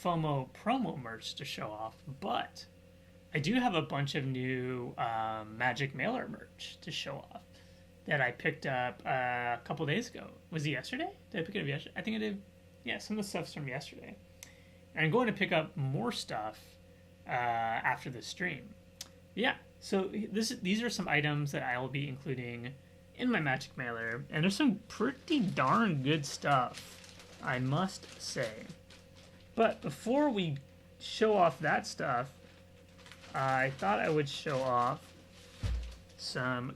FOMO Promo merch to show off, but I do have a bunch of new Magic Mailer merch to show off that I picked up a couple days ago. Was it yesterday? Did I pick it up yesterday? I think I did. Yeah, some of the stuff's from yesterday. And I'm going to pick up more stuff after the stream. Yeah, so these are some items that I will be including in my Magic Mailer, and there's some pretty darn good stuff, I must say. But before we show off that stuff, I thought I would show off some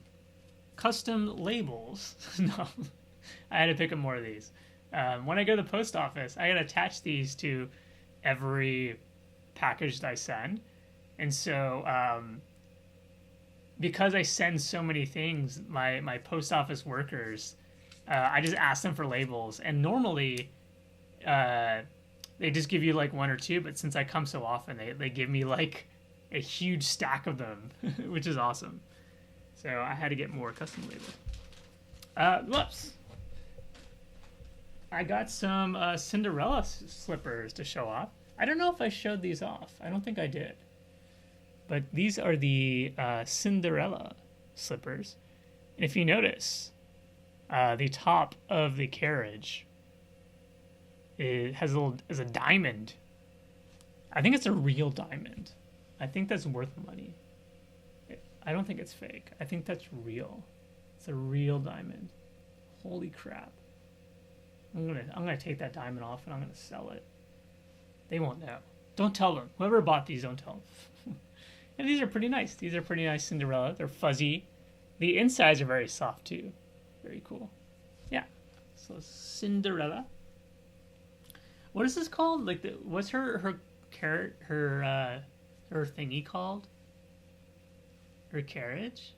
custom labels. No, I had to pick up more of these. When I go to the post office, I gotta attach these to every package that I send. And so, because I send so many things, my post office workers, I just ask them for labels. And normally, they just give you like one or two, but since I come so often, they give me like a huge stack of them, which is awesome. So I had to get more custom labels. Whoops. I got some Cinderella slippers to show off. I don't know if I showed these off. I don't think I did. But these are the Cinderella slippers. And if you notice, the top of the carriage has a diamond. I think it's a real diamond. I think that's worth money. I don't think it's fake. I think that's real. It's a real diamond. Holy crap. I'm gonna take that diamond off and I'm gonna sell it. They won't know. Don't tell them. Whoever bought these, don't tell them. And these are pretty nice. These are pretty nice Cinderella. They're fuzzy. The insides are very soft too. Very cool. Yeah. So Cinderella. What is this called? Like what's her thingy called? Her carriage?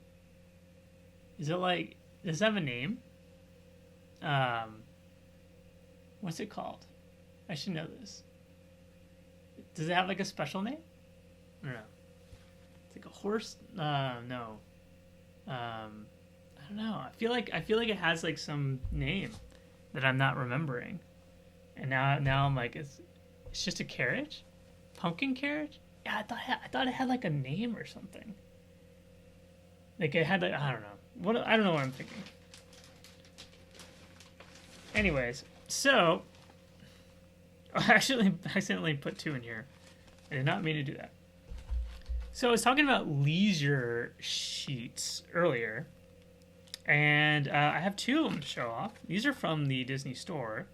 Is it like, does it have a name? What's it called? I should know this. Does it have like a special name? I don't know. It's like a horse? No. I don't know. I feel like it has like some name that I'm not remembering. And now I'm like, it's just a carriage? Pumpkin carriage? Yeah, I thought it had like a name or something. Like it had like, I don't know. I don't know what I'm thinking. Anyways, so I actually accidentally put 2 in here. I did not mean to do that. So I was talking about leisure sheets earlier, and I have 2 of them to show off. These are from the Disney store.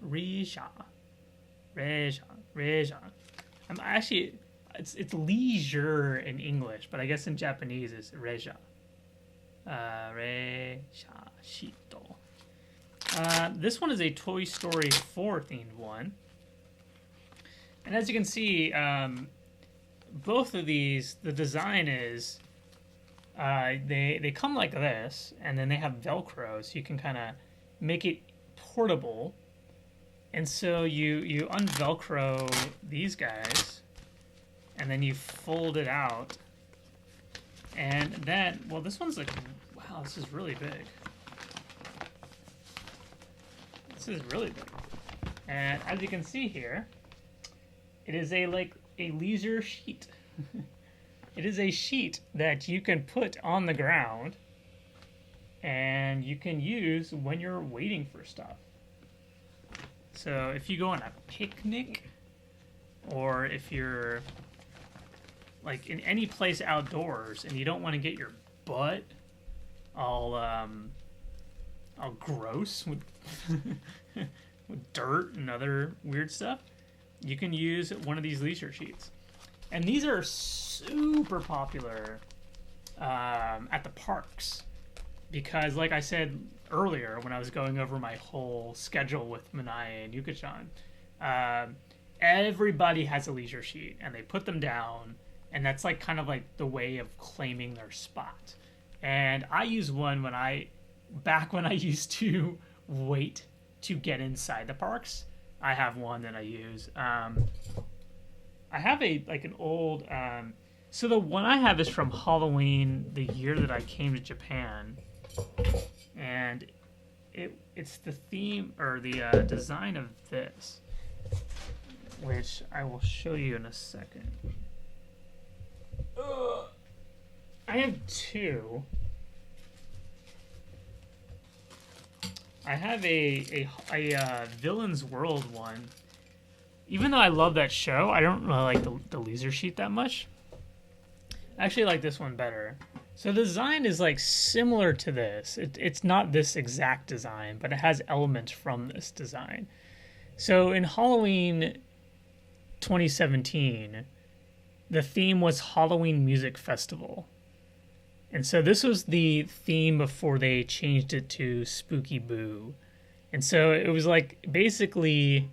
Reja. I'm actually, it's leisure in English, but I guess in Japanese it's Reja. Reja Shito. This one is a Toy Story 4 themed one. And as you can see, both of these, the design is, they come like this, and then they have Velcro, so you can kind of make it portable. And so you unvelcro these guys, and then you fold it out. And then, well, this one's like, wow, this is really big. This is really big. And as you can see here, it is a leisure sheet. It is a sheet that you can put on the ground and you can use when you're waiting for stuff. So if you go on a picnic, or if you're like in any place outdoors and you don't want to get your butt all gross with with dirt and other weird stuff, you can use one of these leisure sheets. And these are super popular at the parks because, like I said earlier when I was going over my whole schedule with Manaya and Yuka-chan, everybody has a leisure sheet and they put them down, and that's like kind of like the way of claiming their spot. And I use one back when I used to wait to get inside the parks. I have one that I use. I have an old. So the one I have is from Halloween, the year that I came to Japan. and it's the theme or the design of this, which I will show you in a second. I have two. I have a Villain's World one. Even though I love that show, I don't really like the laser sheet that much. I actually like this one better. So the design is like similar to this. It's not this exact design, but it has elements from this design. So in Halloween 2017, the theme was Halloween Music Festival. And so this was the theme before they changed it to Spooky Boo. And so it was like basically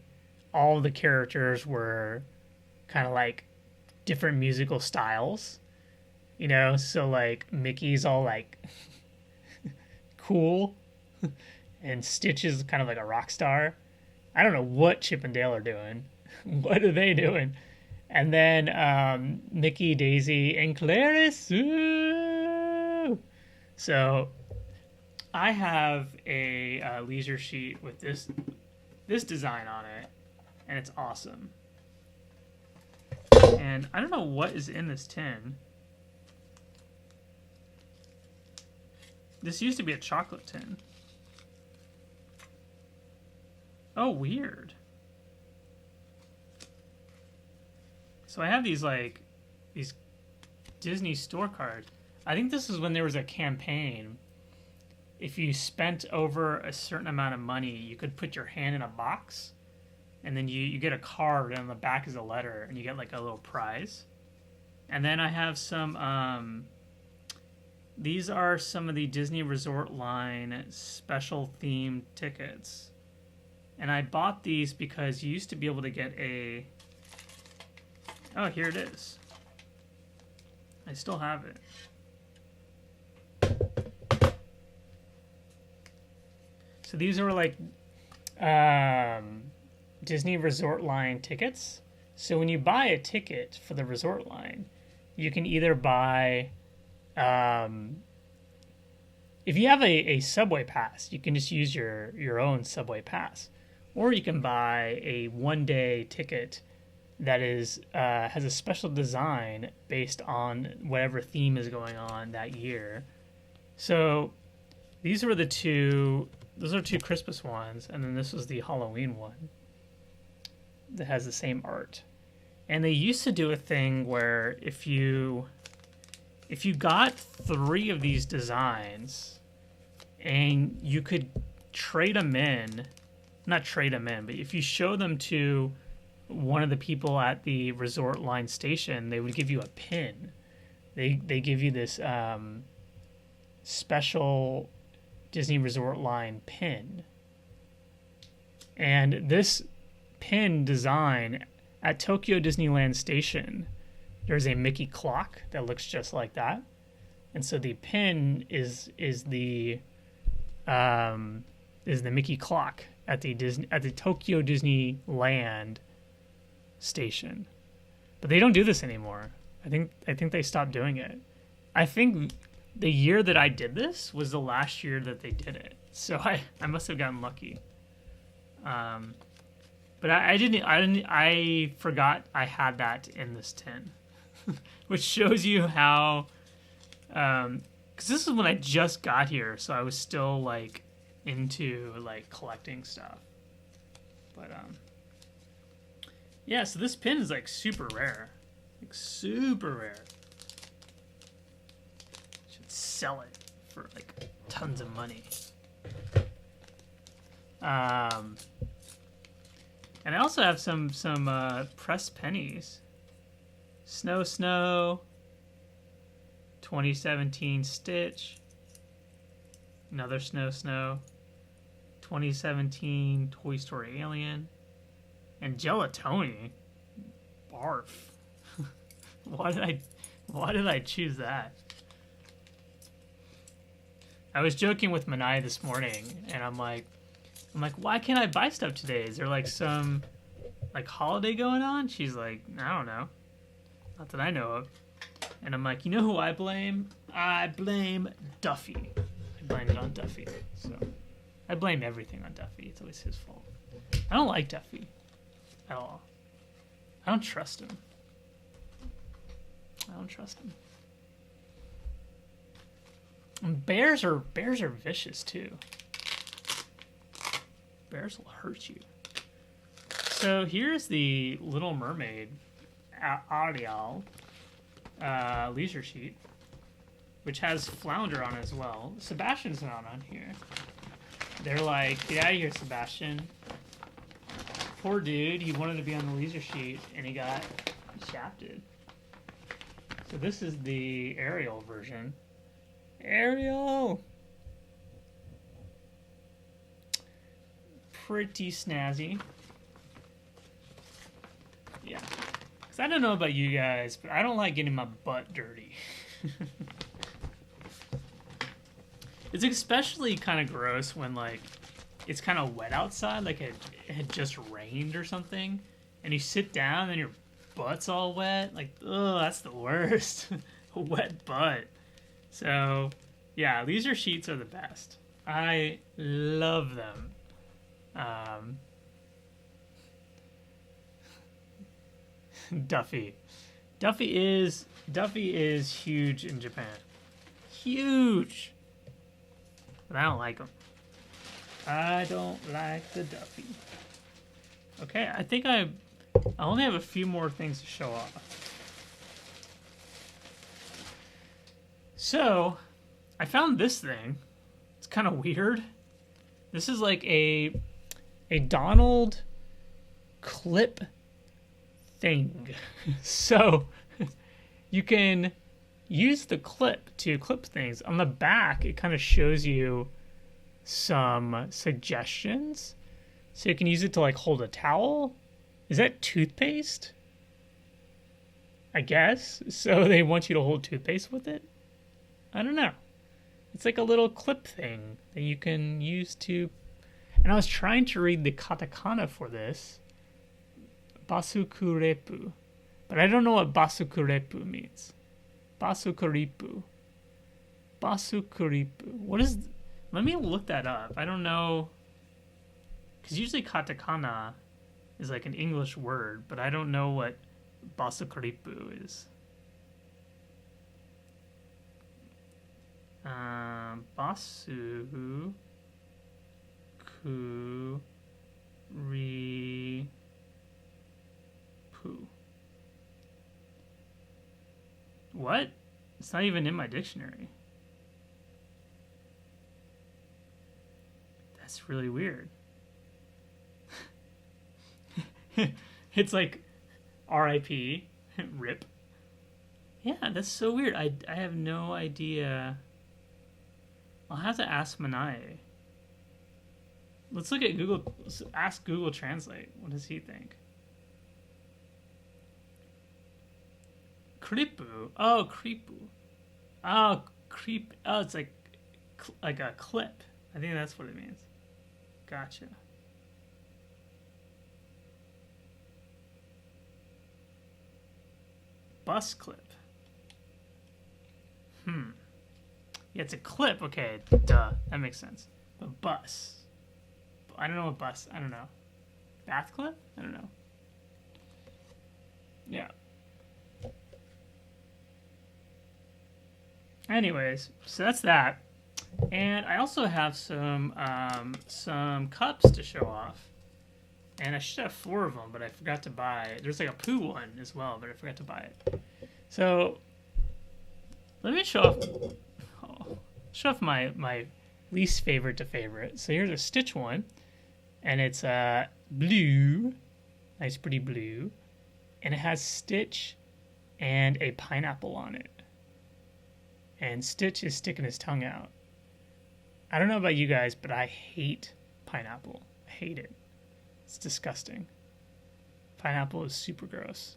all the characters were kind of like different musical styles. You know, so like Mickey's all like cool and Stitch is kind of like a rock star. I don't know what Chip and Dale are doing. What are they doing? And then Mickey, Daisy, and Clarice. Ooh! So I have a leisure sheet with this design on it, and it's awesome. And I don't know what is in this tin. This used to be a chocolate tin. Oh, weird. So I have these Disney store cards. I think this is when there was a campaign. If you spent over a certain amount of money, you could put your hand in a box, and then you get a card, and on the back is a letter, and you get like a little prize. And then I have some... these are some of the Disney Resort line special themed tickets. And I bought these because you used to be able to get a... Oh, here it is. I still have it. So these are like Disney Resort line tickets. So when you buy a ticket for the Resort line, you can either buy... if you have a subway pass, you can just use your own subway pass, or you can buy a one-day ticket that is has a special design based on whatever theme is going on that year. So these are the two. Those are two Christmas ones, and then this was the Halloween one that has the same art. And they used to do a thing where if you got 3 of these designs and you could trade them in, not trade them in, but if you show them to one of the people at the Resort line station, they would give you a pin. They give you this special Disney Resort line pin. And this pin design at Tokyo Disneyland Station, there's a Mickey clock that looks just like that, and so the pin is the Mickey clock at the Tokyo Disneyland Station. But they don't do this anymore. I think they stopped doing it. I think the year that I did this was the last year that they did it, so I must have gotten lucky. But I forgot I had that in this tin. Which shows you how, because this is when I just got here, so I was still like into like collecting stuff. But yeah, so this pin is like super rare, Should sell it for like tons of money. And I also have some pressed pennies. Snow, 2017 Stitch, another Snow, 2017 Toy Story Alien, and Gelatoni. Barf. Why did I choose that? I was joking with Manai this morning, and I'm like, why can't I buy stuff today? Is there like some like holiday going on? She's like, I don't know. Not that I know of. And I'm like, you know who I blame? I blame Duffy. I blamed it on Duffy. So I blame everything on Duffy. It's always his fault. I don't like Duffy at all. I don't trust him. And bears are vicious too. Bears will hurt you. So here's the Little Mermaid Ariel leisure sheet, which has Flounder on as well. Sebastian's not on here. They're like, get out of here, Sebastian. Poor dude, he wanted to be on the leisure sheet and he got shafted. So this is the Ariel version. Ariel! Pretty snazzy. Yeah. Because I don't know about you guys, but I don't like getting my butt dirty. It's especially kind of gross when, like, it's kind of wet outside, like it had just rained or something, and you sit down and your butt's all wet. Like, ugh, that's the worst. A wet butt. So, yeah, leisure sheets are the best. I love them. Duffy is huge in Japan. Huge. But I don't like him. I don't like the Duffy. Okay, I think I only have a few more things to show off. So, I found this thing. It's kind of weird. This is like a Donald clip thing. So, you can use the clip to clip things. On the back, it kind of shows you some suggestions. So you can use it to, like, hold a towel. Is that toothpaste? I guess. So they want you to hold toothpaste with it? I don't know. It's like a little clip thing that you can use to... And I was trying to read the katakana for this. Basukurepu. But I don't know what basukurepu means. Basukuripu. What is... Let me look that up. I don't know... Because usually katakana is like an English word, but I don't know what basukuripu is. Basu ku ri pu. What? It's not even in my dictionary. That's really weird. It's like R.I.P. RIP. Yeah, that's so weird. I have no idea. I'll have to ask Manae. Let's look at Google. Ask Google Translate. What does he think? Kripu. Oh, kripu. Oh, creep. Oh, it's like a clip. I think that's what it means. Gotcha. Bus clip. Yeah, it's a clip. Okay, duh. That makes sense. But bus. I don't know what bus. I don't know. Bath clip? I don't know. Yeah. Anyways, so that's that. And I also have some cups to show off. And I should have 4 of them, but I forgot to buy it. There's like a poo one as well, but I forgot to buy it. So, let me show off my least favorite to favorite. So here's a Stitch one. And it's blue. Nice pretty blue. And it has Stitch and a pineapple on it. And Stitch is sticking his tongue out. I don't know about you guys, but I hate pineapple. I hate it. It's disgusting. Pineapple is super gross.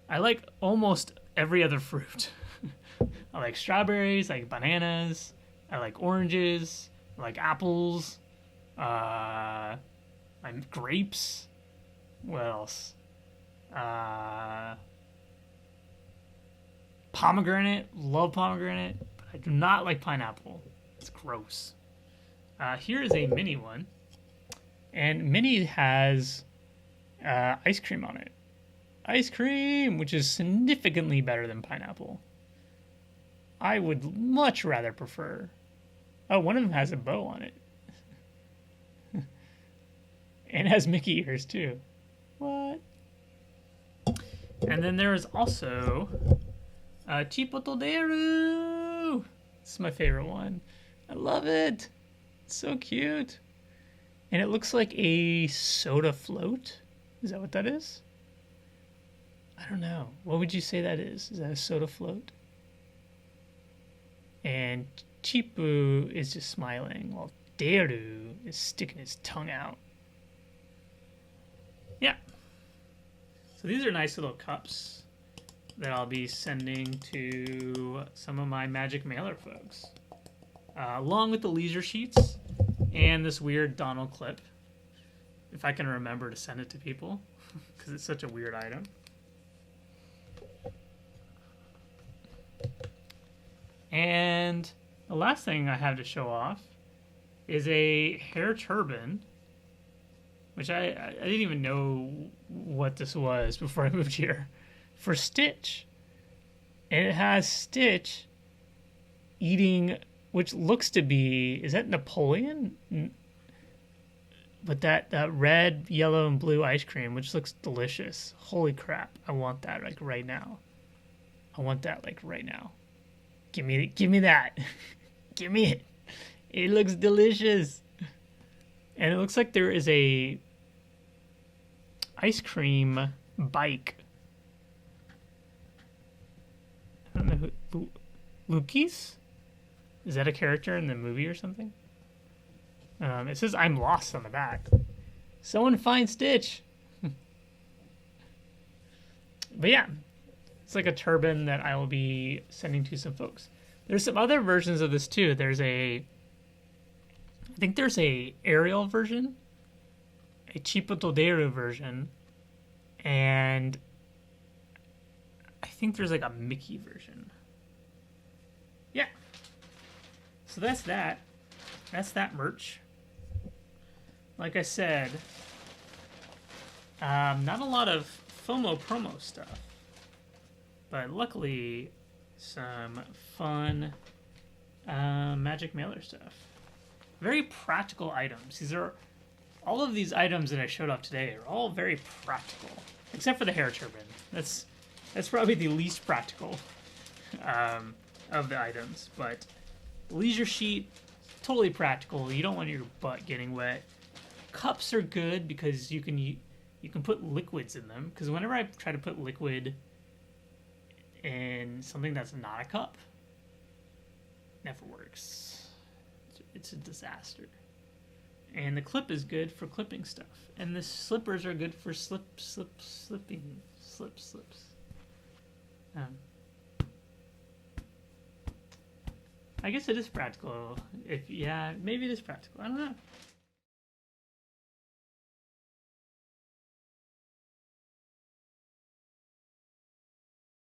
I like almost every other fruit. I like strawberries, I like bananas, I like oranges, I like apples, I like grapes. What else? Pomegranate, love pomegranate, but I do not like pineapple. It's gross. Here is a mini one. And mini has ice cream on it. Ice cream, which is significantly better than pineapple. I would much rather prefer. Oh, one of them has a bow on it. And has Mickey ears too. What? And then there is also Chipotle. This is my favorite one. I love it. It's so cute. And it looks like a soda float. Is that what that is? I don't know. What would you say that is? Is that a soda float? And Chipu is just smiling, while Deru is sticking his tongue out. Yeah. So these are nice little cups that I'll be sending to some of my Magic Mailer folks. Along with the leisure sheets and this weird Donald clip. If I can remember to send it to people, because it's such a weird item. And the last thing I have to show off is a hair turban, which I didn't even know what this was before I moved here, for Stitch. And it has Stitch eating, which looks to be, is that Napoleon? But that red, yellow, and blue ice cream, which looks delicious. Holy crap, I want that like right now. I want that like right now. Give me that. Give me it. It looks delicious. And it looks like there is a ice cream bike. I don't know who. Lukis? Is that a character in the movie or something? It says I'm lost on the back. Someone find Stitch. But yeah. It's like a turban that I will be sending to some folks. There's some other versions of this too. I think there's a Ariel version, a Chipotle version, and I think there's like a Mickey version. Yeah. So that's that. That's that merch. Like I said, not a lot of FOMO promo stuff. But luckily, some fun Magic Mailer stuff. Very practical items. All of these items that I showed off today are all very practical, except for the hair turban. That's probably the least practical of the items. But leisure sheet, totally practical. You don't want your butt getting wet. Cups are good because you can put liquids in them. Because whenever I try to put liquid in something that's not a cup, never works. It's a disaster. And the clip is good for clipping stuff. And the slippers are good for slips. I guess it is practical. Maybe it is practical. I don't know.